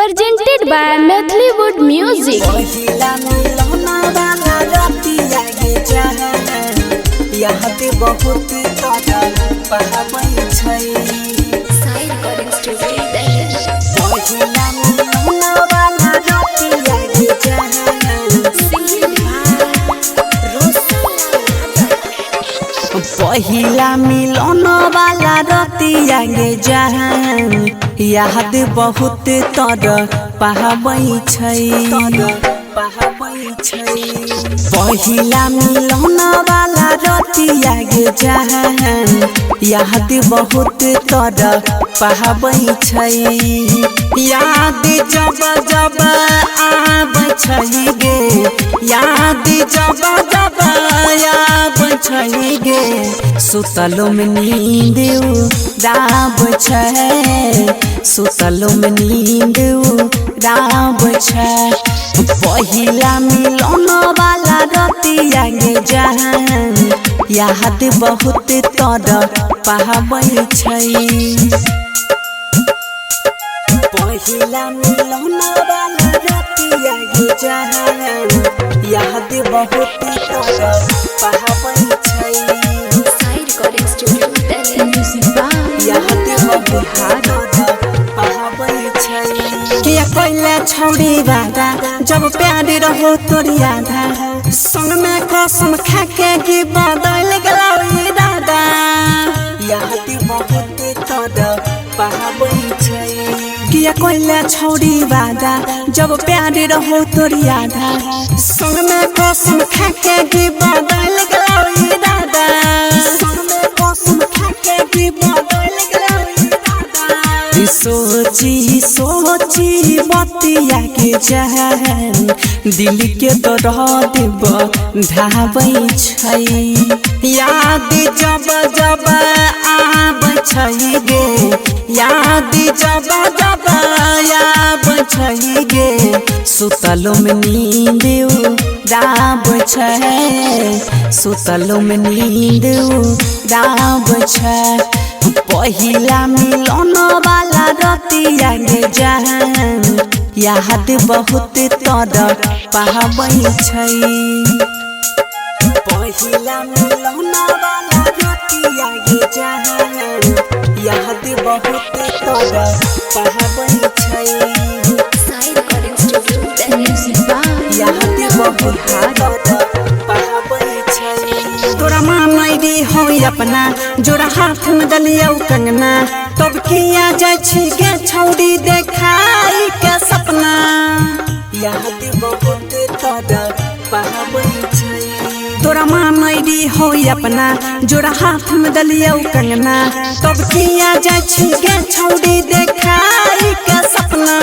presented by Methleywood Music. पहिला मिलन वाला रतिया गे जहान याद बहुत तर पाबै छै पहिला मिलन वाला रतिया गे जहान याद बहुत तर पाबै छै याद जब जब आबै छै गे याद जब जब आबै छै गे सुतलो में नींद उड़ाब छै सुतलो में नींद उड़ाब छै पहिला मिलन वाला रतिया गे जहान याद बहुत तर पाबै छै पहिला मिलन वाला रतिया गे जहान याद बहुत तर पाबै छै छौड़ी बादा जब प्यार रहो तोरी आधा संग में कसम खा के गी बदल गलो दादा याद बहुत तर पाबै छै किया कोइला छौड़ी बादा जब प्यार रहो तोरी आधा संग में कसम खा के गी बदल गलो दादा संग में कसम खा के गी बदल गलो सोची सोची बतिया के जहान दिल के दर्द ढाबै छै याद जब जब आबै छै गे याद जब जब आबै छै गे सुतलो में नींद उड़ाब छै सुतलो में नींद उड़ाब छै पहिला मिलन वाला रतिया गे जहान याद बहुत तर पाबै छै पहिला मिलन वाला रतिया गे जहान याद बहुत तर पाबै छै याद बहुत तर पाबै छै तोरा मानै दी हो अपना जोड़ा हाथ में दलिया कंगना तब किया जाय छी गे छौड़ी देखाई के सपना याद बहुत तर पाबै छै तोरा मानै दी हो अपना जोड़ा हाथ में दलिया कंगना तब किया जाय छी गे छौड़ी देखाई के सपना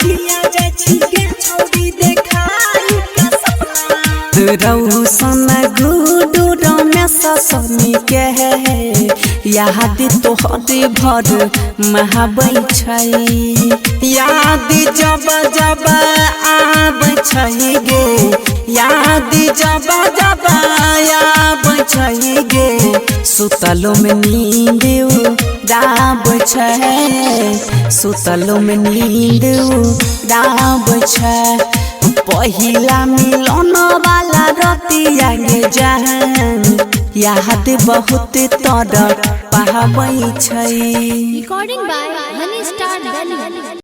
किया जाय छी गे छौड़ी देखाई के सपना रौशन गुडू रमेश सनी के याद तोहर भर महाबै छै याद जब जब आबै छै गे याद जब जब आबै छै गे सुतलो में नींद उड़ाब छै सुतलो में नींद उड़ाब छै पहिला मिलन वाला रतिया गे जहान याद बहुत तर पाबै छै Recording by Honey Star Delhi.